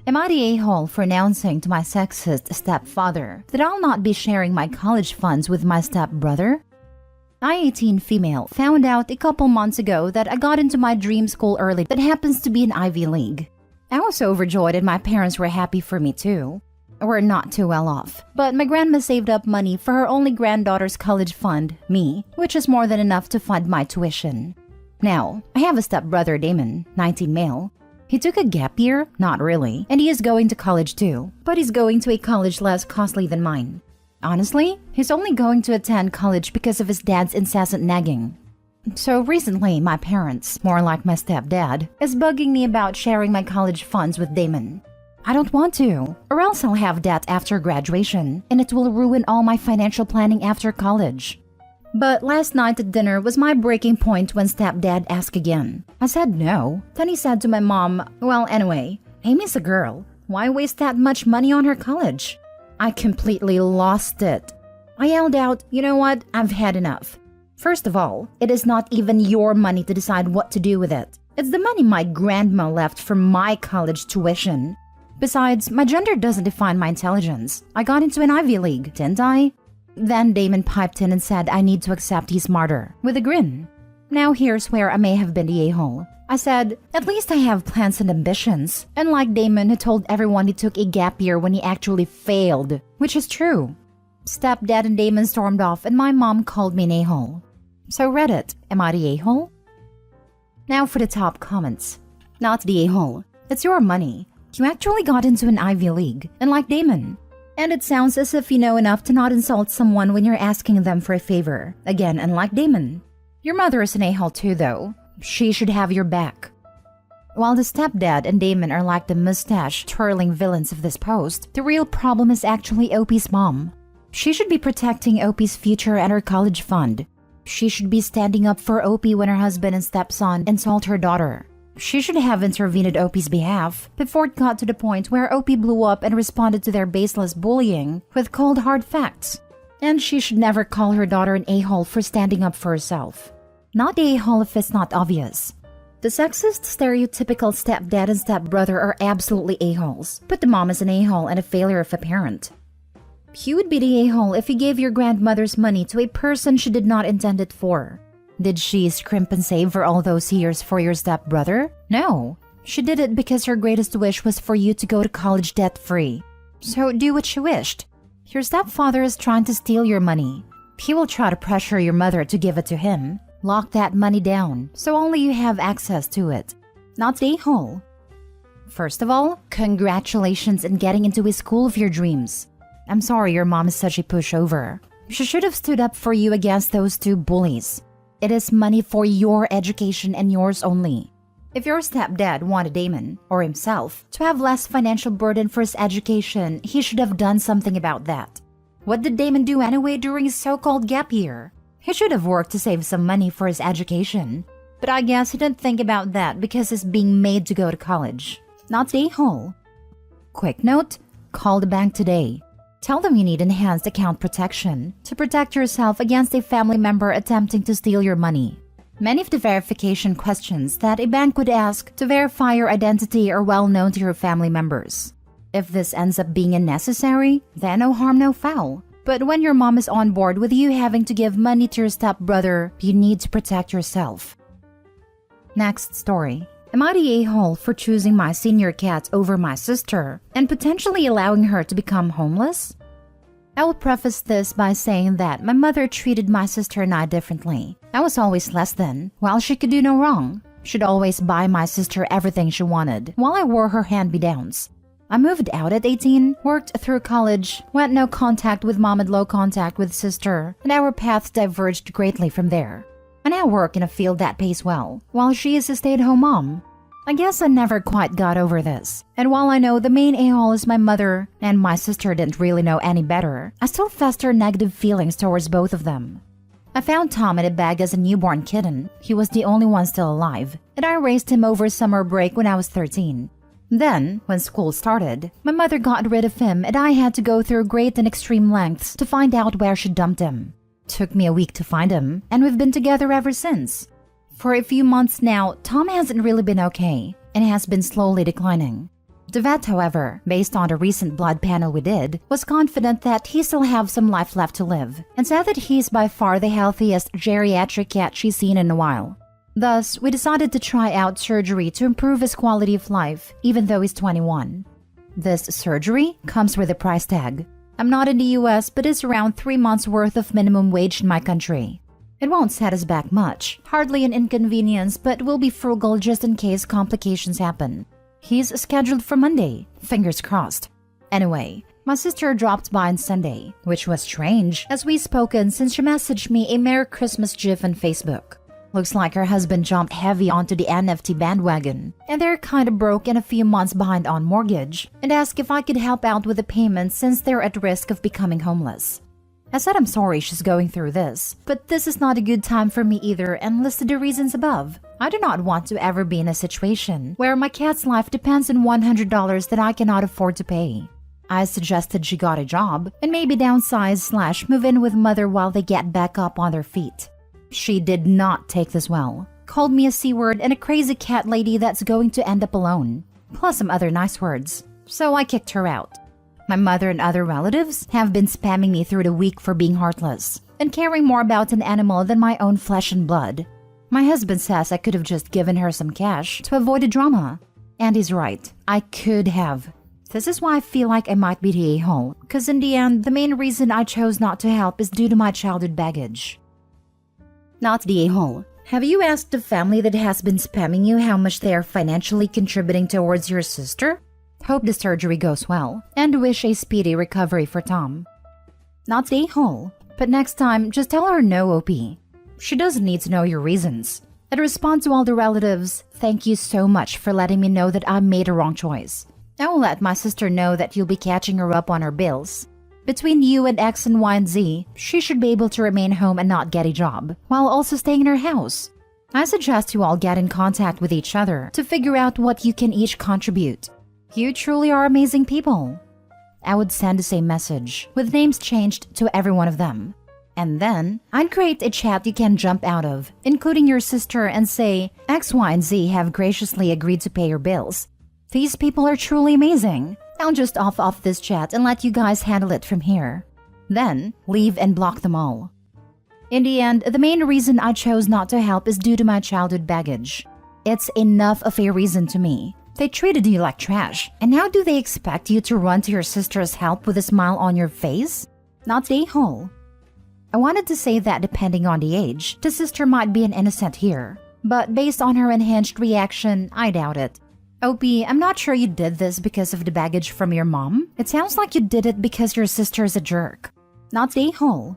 Am I the a-hole for announcing to my sexist stepfather that I'll not be sharing my college funds with my stepbrother? I, 18 female, found out a couple months ago that I got into my dream school early that happens to be an Ivy League. I was overjoyed and my parents were happy for me too. We're not too well off, but my grandma saved up money for her only granddaughter's college fund, me, which is more than enough to fund my tuition. Now, I have a stepbrother, Damon, 19 male. He took a gap year? Not really, and he is going to college too, but he's going to a college less costly than mine. Honestly, he's only going to attend college because of his dad's incessant nagging. So recently, my parents, more like my stepdad, is bugging me about sharing my college funds with Damon. I don't want to, or else I'll have debt after graduation, and it will ruin all my financial planning after college. But last night at dinner was my breaking point when stepdad asked again. I said no. Then he said to my mom, well, anyway, Amy's a girl. Why waste that much money on her college? I completely lost it. I yelled out, you know what? I've had enough. First of all, it is not even your money to decide what to do with it. It's the money my grandma left for my college tuition. Besides, my gender doesn't define my intelligence. I got into an Ivy League, didn't I? Then Damon piped in and said I need to accept he's smarter, with a grin. Now here's where I may have been the a-hole. I said, at least I have plans and ambitions. Unlike Damon, who told everyone he took a gap year when he actually failed, which is true. Stepdad and Damon stormed off and my mom called me an a-hole. So Reddit, am I the a-hole? Now for the top comments. Not the a-hole. It's your money. You actually got into an Ivy League, unlike Damon. And it sounds as if you know enough to not insult someone when you're asking them for a favor. Again, unlike Damon. Your mother is an a-hole too, though. She should have your back. While the stepdad and Damon are like the mustache-twirling villains of this post, the real problem is actually Opie's mom. She should be protecting Opie's future and her college fund. She should be standing up for Opie when her husband and stepson insult her daughter. She should have intervened at Opie's behalf before it got to the point where Opie blew up and responded to their baseless bullying with cold hard facts. And she should never call her daughter an a-hole for standing up for herself. Not the a-hole if it's not obvious. The sexist, stereotypical stepdad and stepbrother are absolutely a-holes, but the mom is an a-hole and a failure of a parent. You would be the a-hole if you gave your grandmother's money to a person she did not intend it for. Did she scrimp and save for all those years for your stepbrother? No. She did it because her greatest wish was for you to go to college debt-free. So do what she wished. Your stepfather is trying to steal your money. He will try to pressure your mother to give it to him. Lock that money down, so only you have access to it. Not the a-hole. First of all, congratulations in getting into a school of your dreams. I'm sorry your mom is such a pushover. She should have stood up for you against those two bullies. It is money for your education and yours only. If your stepdad wanted Damon, or himself, to have less financial burden for his education, he should have done something about that. What did Damon do anyway during his so-called gap year? He should have worked to save some money for his education. But I guess he didn't think about that because he's being made to go to college. Not the a-hole. Quick note, call the bank today. Tell them you need enhanced account protection to protect yourself against a family member attempting to steal your money. Many of the verification questions that a bank would ask to verify your identity are well known to your family members. If this ends up being unnecessary, then no harm, no foul. But when your mom is on board with you having to give money to your stepbrother, you need to protect yourself. Next story. Am I the a-hole for choosing my senior cat over my sister and potentially allowing her to become homeless? I will preface this by saying that my mother treated my sister and I differently. I was always less than, while she could do no wrong. She'd always buy my sister everything she wanted, while I wore her hand-me-downs. I moved out at 18, worked through college, went no contact with mom and low contact with sister, and our paths diverged greatly from there. I now work in a field that pays well, while she is a stay-at-home mom. I guess I never quite got over this, and while I know the main a-hole is my mother, and my sister didn't really know any better, I still fester negative feelings towards both of them. I found Tom in a bag as a newborn kitten. He was the only one still alive, and I raised him over summer break when I was 13. Then, when school started, my mother got rid of him and I had to go through great and extreme lengths to find out where she dumped him. Took me a week to find him, and we've been together ever since. For a few months now, Tom hasn't really been okay, and has been slowly declining. The vet, however, based on the recent blood panel we did, was confident that he still have some life left to live and said that he's by far the healthiest geriatric cat she's seen in a while. Thus, we decided to try out surgery to improve his quality of life, even though he's 21. This surgery comes with a price tag. I'm not in the US, but it's around 3 months' worth of minimum wage in my country. It won't set us back much, hardly an inconvenience, but we'll be frugal just in case complications happen. He's scheduled for Monday, fingers crossed. Anyway, my sister dropped by on Sunday, which was strange as we spoken since she messaged me a Merry Christmas gif on Facebook. Looks like her husband jumped heavy onto the NFT bandwagon, and they're kinda broke and a few months behind on mortgage, and asked if I could help out with the payments since they're at risk of becoming homeless. I said I'm sorry she's going through this, but this is not a good time for me either and listed the reasons above. I do not want to ever be in a situation where my cat's life depends on $100 that I cannot afford to pay. I suggested she got a job and maybe downsize/move in with mother while they get back up on their feet. She did not take this well. Called me a C-word and a crazy cat lady that's going to end up alone, plus some other nice words. So I kicked her out. My mother and other relatives have been spamming me through the week for being heartless and caring more about an animal than my own flesh and blood. My husband says I could have just given her some cash to avoid the drama. And he's right, I could have. This is why I feel like I might be the a-hole, because in the end, the main reason I chose not to help is due to my childhood baggage. Not the a-hole. Have you asked the family that has been spamming you how much they are financially contributing towards your sister? Hope the surgery goes well, and wish a speedy recovery for Tom. Not the a-hole, but next time, just tell her no, OP. She doesn't need to know your reasons. And respond to all the relatives, thank you so much for letting me know that I made a wrong choice. I will let my sister know that you'll be catching her up on her bills. Between you and X and Y and Z, she should be able to remain home and not get a job, while also staying in her house. I suggest you all get in contact with each other to figure out what you can each contribute. You truly are amazing people. I would send the same message, with names changed to every one of them. And then, I'd create a chat you can jump out of, including your sister, and say, X, Y, and Z have graciously agreed to pay your bills. These people are truly amazing. I'll just off this chat and let you guys handle it from here. Then, leave and block them all. In the end, the main reason I chose not to help is due to my childhood baggage. It's enough of a reason to me. They treated you like trash, and now do they expect you to run to your sister's help with a smile on your face? Not the a-hole. I wanted to say that depending on the age, the sister might be an innocent here. But based on her unhinged reaction, I doubt it. OP, I'm not sure you did this because of the baggage from your mom. It sounds like you did it because your sister's a jerk. Not the a-hole.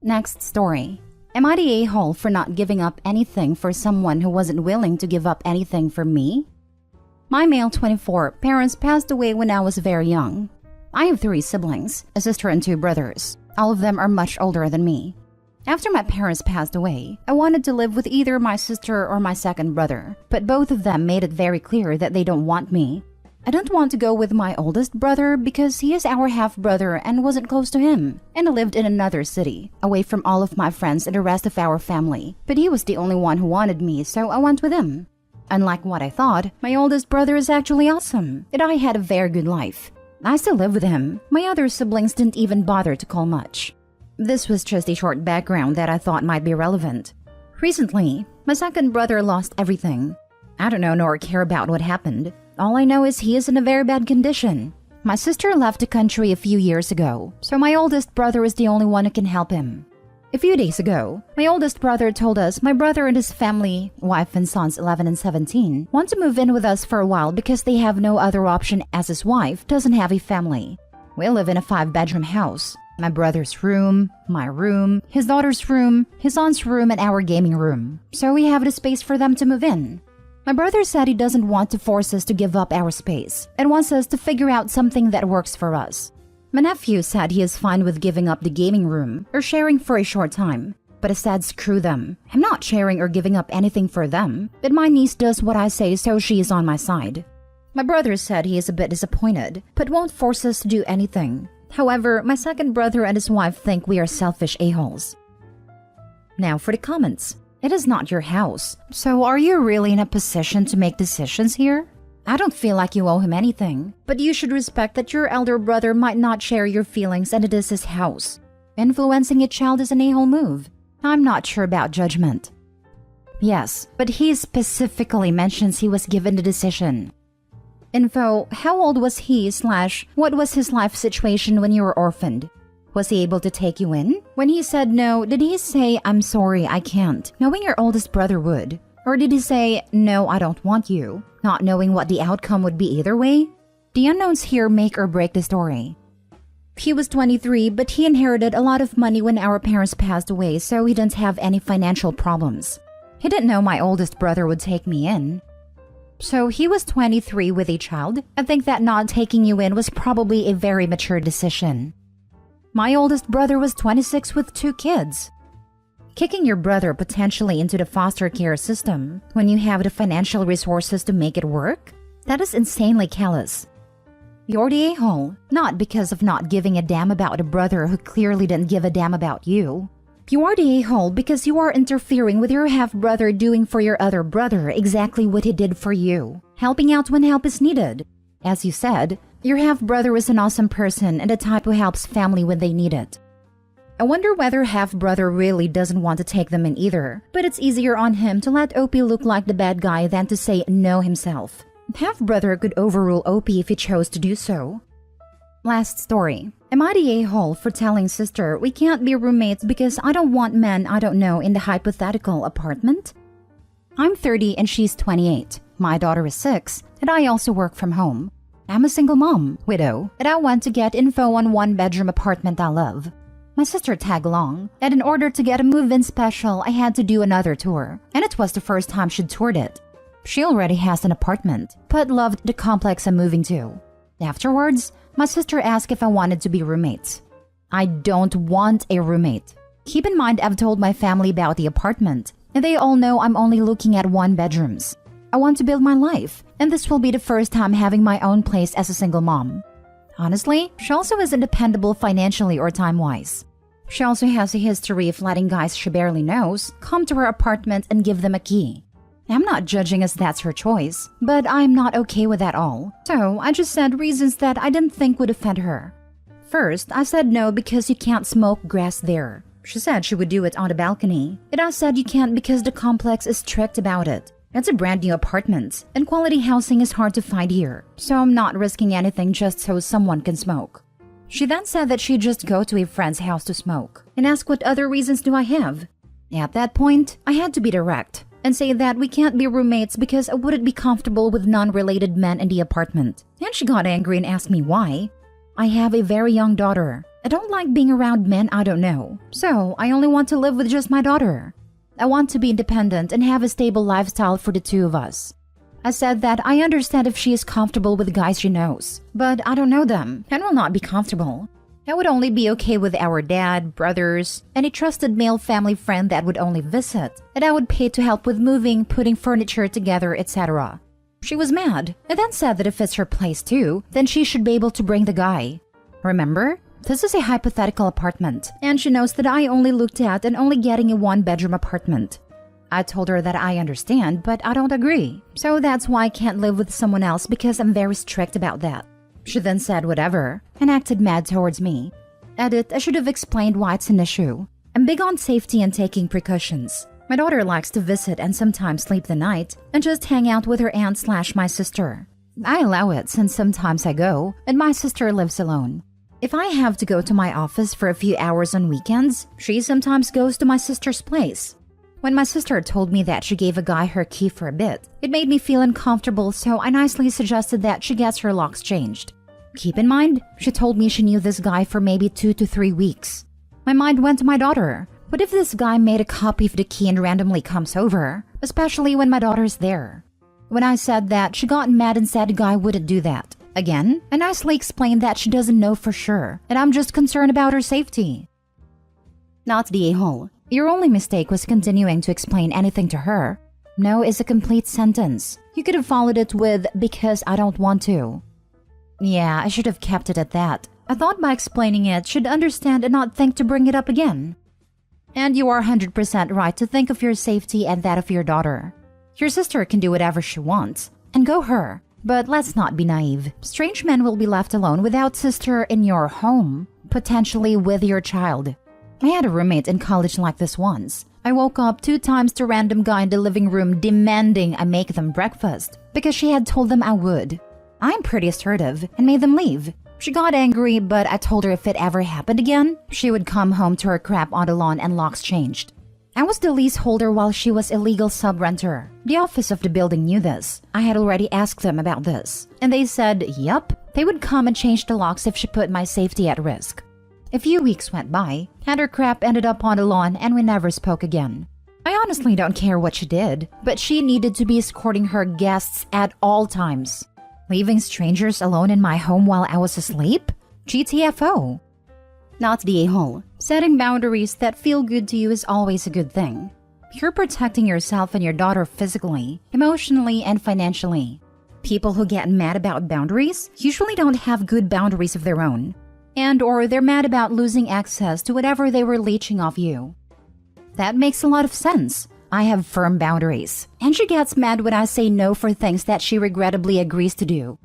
Next story. Am I the a-hole for not giving up anything for someone who wasn't willing to give up anything for me? My male 24 parents passed away when I was very young. I have 3 siblings, a sister and 2 brothers. All of them are much older than me. After my parents passed away, I wanted to live with either my sister or my second brother, but both of them made it very clear that they don't want me. I don't want to go with my oldest brother because he is our half-brother and wasn't close to him, and I lived in another city, away from all of my friends and the rest of our family, but he was the only one who wanted me, so I went with him. Unlike what I thought, my oldest brother is actually awesome, and I had a very good life. I still live with him. My other siblings didn't even bother to call much. This was just a short background that I thought might be relevant. Recently, my second brother lost everything. I don't know nor care about what happened. All I know is he is in a very bad condition. My sister left the country a few years ago, so my oldest brother is the only one who can help him. A few days ago, my oldest brother told us my brother and his family, wife and sons 11 and 17, want to move in with us for a while because they have no other option as his wife doesn't have a family. We live in a 5-bedroom house. My brother's room, my room, his daughter's room, his aunt's room, and our gaming room. So we have the space for them to move in. My brother said he doesn't want to force us to give up our space and wants us to figure out something that works for us. My nephew said he is fine with giving up the gaming room or sharing for a short time, but I said screw them. I'm not sharing or giving up anything for them, but my niece does what I say, so she is on my side. My brother said he is a bit disappointed, but won't force us to do anything. However, my second brother and his wife think we are selfish a-holes. Now for the comments. It is not your house, so are you really in a position to make decisions here? I don't feel like you owe him anything, but you should respect that your elder brother might not share your feelings and it is his house. Influencing a child is an a-hole move. I'm not sure about judgment. Yes, but he specifically mentions he was given the decision. Info, how old was he/what was his life situation when you were orphaned? Was he able to take you in? When he said no, did he say, I'm sorry, I can't, knowing your oldest brother would? Or did he say, no, I don't want you, not knowing what the outcome would be either way? The unknowns here make or break the story. He was 23, but he inherited a lot of money when our parents passed away, so he didn't have any financial problems. He didn't know my oldest brother would take me in. So he was 23 with a child. I think that not taking you in was probably a very mature decision. My oldest brother was 26 with 2 kids. Kicking your brother potentially into the foster care system when you have the financial resources to make it work? That is insanely callous. You're the a-hole, not because of not giving a damn about a brother who clearly didn't give a damn about you. You are the a-hole because you are interfering with your half-brother doing for your other brother exactly what he did for you, helping out when help is needed. As you said, your half-brother is an awesome person and the type who helps family when they need it. I wonder whether half-brother really doesn't want to take them in either, but it's easier on him to let OP look like the bad guy than to say no himself. Half-brother could overrule OP if he chose to do so. Last story. Am I the a-hole for telling sister we can't be roommates because I don't want men I don't know in the hypothetical apartment? I'm 30 and she's 28. My daughter is 6, and I also work from home. I'm a single mom, widow, and I want to get info on one-bedroom apartment I love. My sister tagged along, and in order to get a move-in special, I had to do another tour, and it was the first time she'd toured it. She already has an apartment, but loved the complex I'm moving to. Afterwards, my sister asked if I wanted to be roommates. I don't want a roommate. Keep in mind I've told my family about the apartment, and they all know I'm only looking at one-bedrooms. I want to build my life, and this will be the first time having my own place as a single mom. Honestly, she also isn't dependable financially or time-wise. She also has a history of letting guys she barely knows come to her apartment and give them a key. I'm not judging as that's her choice, but I'm not okay with that all. So I just said reasons that I didn't think would offend her. First, I said no because you can't smoke grass there. She said she would do it on the balcony, and I said you can't because the complex is strict about it. It's a brand new apartment, and quality housing is hard to find here, so I'm not risking anything just so someone can smoke. She then said that she'd just go to a friend's house to smoke, and asked what other reasons do I have. At that point, I had to be direct and say that we can't be roommates because I wouldn't be comfortable with non-related men in the apartment. And she got angry and asked me why. I have a very young daughter. I don't like being around men I don't know, so I only want to live with just my daughter. I want to be independent and have a stable lifestyle for the two of us. I said that I understand if she is comfortable with guys she knows, but I don't know them and will not be comfortable. I would only be okay with our dad, brothers, and a trusted male family friend that would only visit, and I would pay to help with moving, putting furniture together, etc. She was mad, and then said that if it's her place too, then she should be able to bring the guy. Remember? This is a hypothetical apartment, and she knows that I only looked at and only getting a one-bedroom apartment. I told her that I understand, but I don't agree, so that's why I can't live with someone else because I'm very strict about that. She then said whatever, and acted mad towards me. Edit, I should have explained why it's an issue. I'm big on safety and taking precautions. My daughter likes to visit and sometimes sleep the night, and just hang out with her aunt/my sister. I allow it since sometimes I go, and my sister lives alone. If I have to go to my office for a few hours on weekends, she sometimes goes to my sister's place. When my sister told me that she gave a guy her key for a bit, it made me feel uncomfortable, so I nicely suggested that she gets her locks changed. Keep in mind, she told me she knew this guy for maybe 2 to 3 weeks. My mind went to my daughter. What if this guy made a copy of the key and randomly comes over, especially when my daughter's there? When I said that, she got mad and said the guy wouldn't do that. Again, I nicely explained that she doesn't know for sure, and I'm just concerned about her safety. Not the a-hole. Your only mistake was continuing to explain anything to her. No is a complete sentence. You could have followed it with, because I don't want to. Yeah, I should have kept it at that. I thought by explaining it, she'd understand and not think to bring it up again. And you are 100% right to think of your safety and that of your daughter. Your sister can do whatever she wants, and go her. But let's not be naive. Strange men will be left alone without sister in your home, potentially with your child. I had a roommate in college like this once. I woke up 2 times to random guy in the living room demanding I make them breakfast because she had told them I would. I'm pretty assertive and made them leave. She got angry, but I told her if it ever happened again, she would come home to her crap on the lawn and locks changed. I was the leaseholder while she was illegal sub-renter. The office of the building knew this. I had already asked them about this, and they said, yup, they would come and change the locks if she put my safety at risk. A few weeks went by, and her crap ended up on the lawn and we never spoke again. I honestly don't care what she did, but she needed to be escorting her guests at all times. Leaving strangers alone in my home while I was asleep? GTFO. Not the a-hole. Setting boundaries that feel good to you is always a good thing. You're protecting yourself and your daughter physically, emotionally, and financially. People who get mad about boundaries usually don't have good boundaries of their own. Or they're mad about losing access to whatever they were leeching off you. That makes a lot of sense. I have firm boundaries, and she gets mad when I say no for things that she regrettably agrees to do.